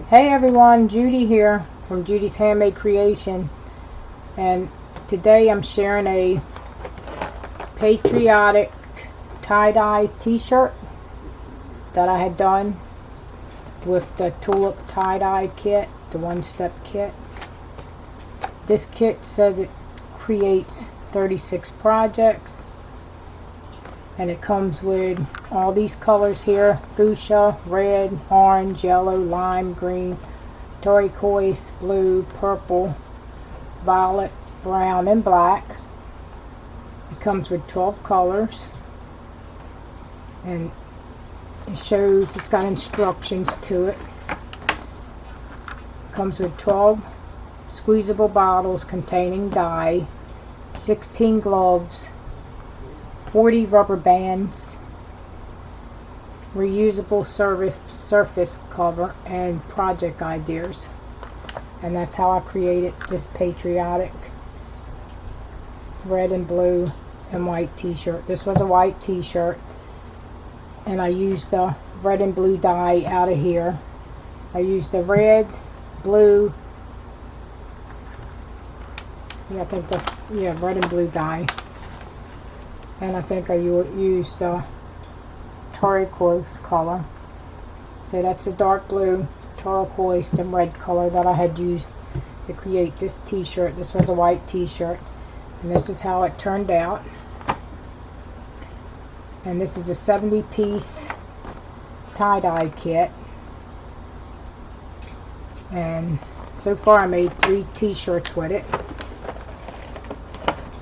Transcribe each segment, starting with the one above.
Hey everyone, Judy here from Judy's Handmade Creation, and today I'm sharing a patriotic tie-dye t-shirt that I had done with the Tulip tie-dye kit, the one-step kit. This kit says it creates 36 projects, and it comes with all these colors here: fuchsia, red, orange, yellow, lime, green, turquoise, blue, purple, violet, brown, and black. It comes with 12 colors, and it shows, it's got instructions to it. It comes with 12 squeezable bottles containing dye, 16 gloves, 40 rubber bands, reusable surface cover, and project ideas. And that's how I created this patriotic red and blue and white t-shirt. This was a white t-shirt, and I used the red and blue dye out of here. I used the red, blue, I think that's, red and blue dye. And I think I used turquoise color. So that's a dark blue, turquoise, and red color that I had used to create this t-shirt. This was a white t-shirt, and this is how it turned out. And this is a 70-piece tie-dye kit. And so far I made 3 t-shirts with it.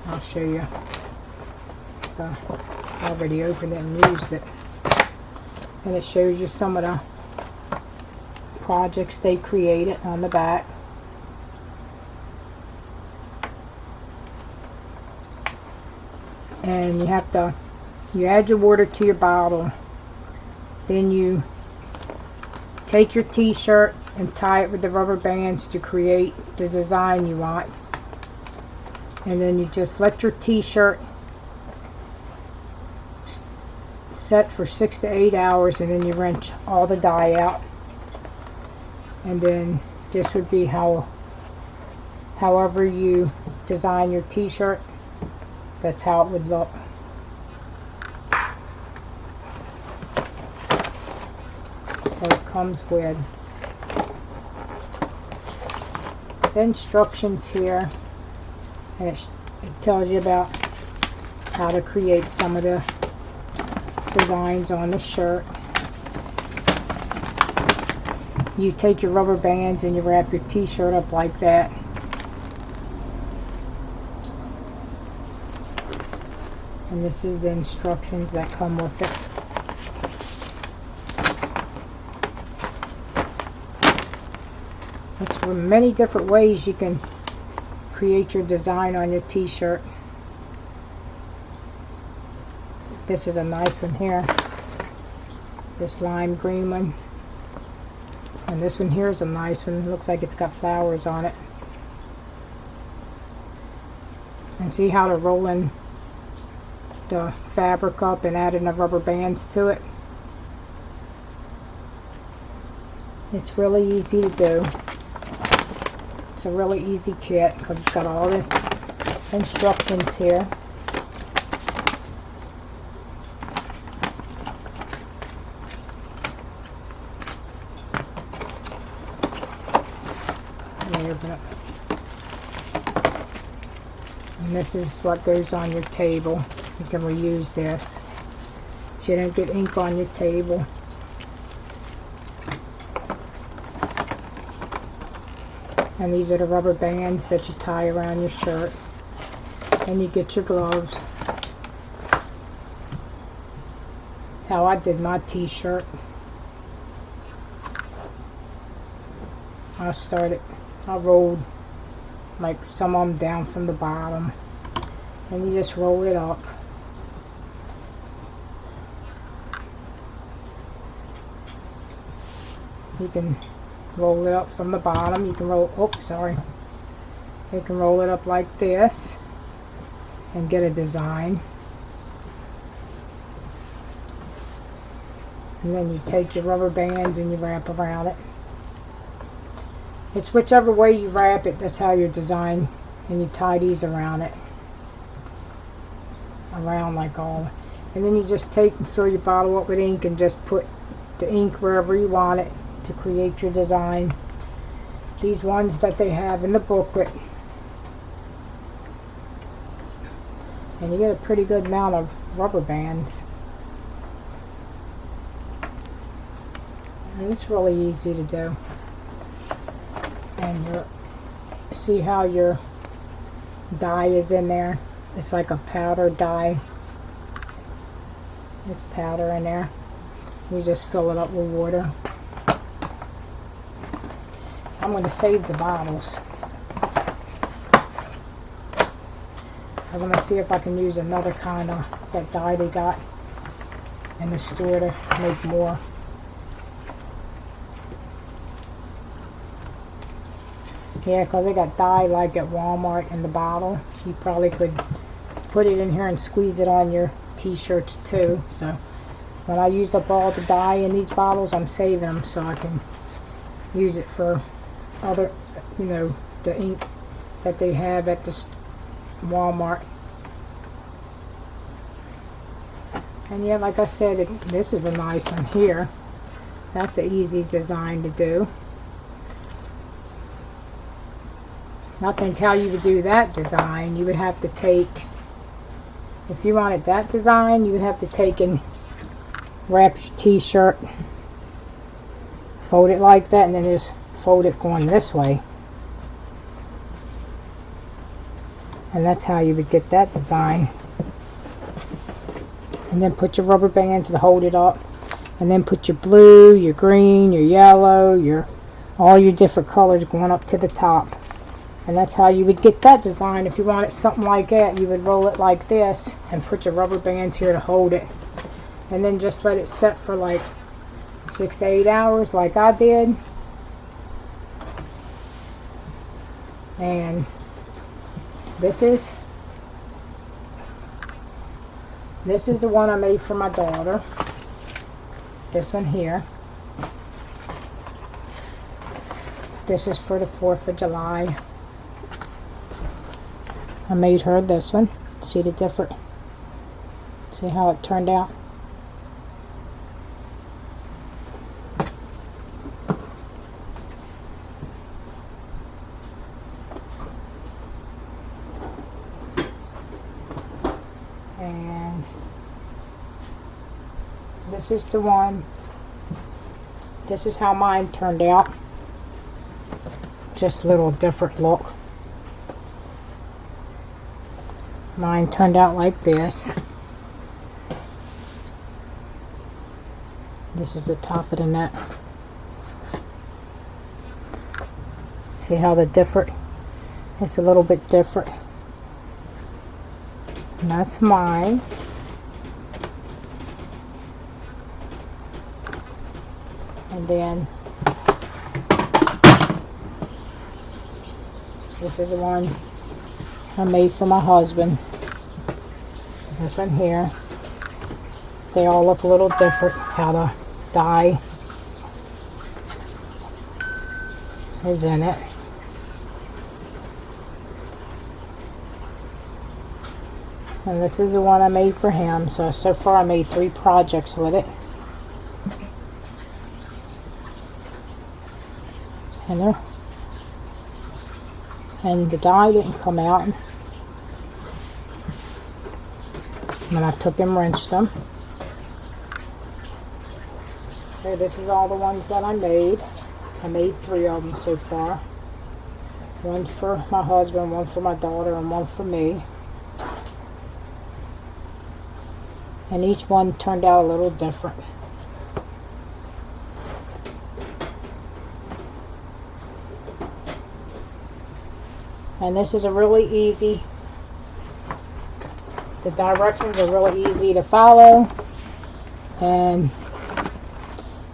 I'll show you. I already opened it and used it, and it shows you some of the projects they created on the back. And you add your water to your bottle, then you take your t-shirt and tie it with the rubber bands to create the design you want, and then you just let your t-shirt set for 6 to 8 hours, and then you wrench all the dye out, and then this would be however you design your t-shirt, that's how it would look. So it comes with the instructions here, and it tells you about how to create some of the designs on the shirt. You take your rubber bands and you wrap your t-shirt up like that, and this is the instructions that come with it. That's from many different ways you can create your design on your t-shirt. This is a nice one here, this lime green one, and this one here is a nice one. It looks like it's got flowers on it. And see how to roll in the fabric up and add in the rubber bands to it. It's really easy to do. It's a really easy kit because it's got all the instructions here. And this is what goes on your table. You can reuse this so you don't get ink on your table. And these are the rubber bands that you tie around your shirt. And you get your gloves. How I did my t-shirt. I rolled like some of them down from the bottom, and you just roll it up. You can roll it up from the bottom. You can roll, you can roll it up like this and get a design. And then you take your rubber bands and you wrap around it. It's whichever way you wrap it, that's how you design, and you tie these around it. Around like all. And then you just take and fill your bottle up with ink and just put the ink wherever you want it to create your design. These ones that they have in the booklet. And you get a pretty good amount of rubber bands. And it's really easy to do. And you see how your dye is in there? It's like a powder dye. There's powder in there. You just fill it up with water. I'm going to save the bottles. I was going to see if I can use another kind of that dye they got in the store to make more. Yeah, because they got dye like at Walmart in the bottle. You probably could put it in here and squeeze it on your t-shirts too. So when I use up all the dye in these bottles, I'm saving them so I can use it for other, you know, the ink that they have at the Walmart. And yeah, like I said, this is a nice one here. That's an easy design to do. I think how you would do that design, you would have to take, if you wanted that design, you would have to take and wrap your t-shirt, fold it like that, and then just fold it going this way. And that's how you would get that design. And then put your rubber bands to hold it up. And then put your blue, your green, your yellow, all your different colors going up to the top. And that's how you would get that design. If you wanted something like that, you would roll it like this and put your rubber bands here to hold it. And then just let it set for like 6 to 8 hours like I did. And this is the one I made for my daughter. This one here. This is for the 4th of July. I made her this one. See the different, see how it turned out? And this is the one. This is how mine turned out. Just a little different look. Mine turned out like this. This is the top of the neck. See how the different, it's a little bit different. And that's mine. And then this is the one I made for my husband. This one here. They all look a little different. How the dye is in it. And this is the one I made for him. So far I made 3 projects with it. And the dye didn't come out. And I took and rinsed them. So this is all the ones that I made. I made 3 of them so far. One for my husband, one for my daughter, and one for me. And each one turned out a little different. And this is a really easy, the directions are really easy to follow. And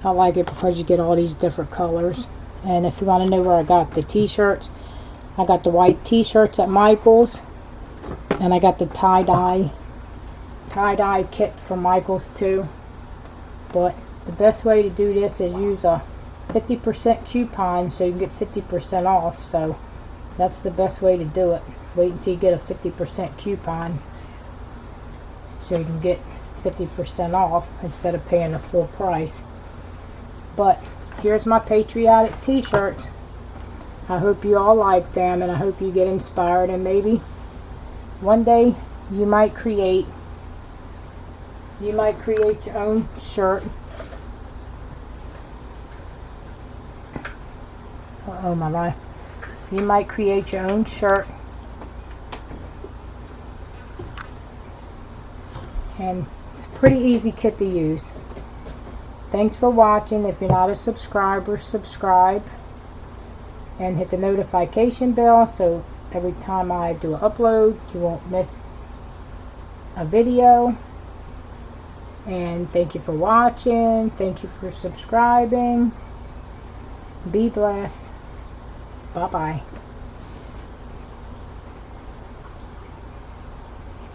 I like it because you get all these different colors. And if you want to know where I got the t-shirts, I got the white t-shirts at Michael's. And I got the tie-dye kit from Michael's too. But the best way to do this is use a 50% coupon so you can get 50% off. So that's the best way to do it. Wait until you get a 50% coupon so you can get 50% off instead of paying the full price. But here's my patriotic t-shirts. I hope you all like them, and I hope you get inspired, and maybe one day you might create your own shirt. Oh my life. You might create your own shirt, and it's a pretty easy kit to use. Thanks for watching. If you're not a subscriber, subscribe and hit the notification bell so every time I do an upload you won't miss a video. And thank you for watching. Thank you for subscribing. Be blessed. Bye bye.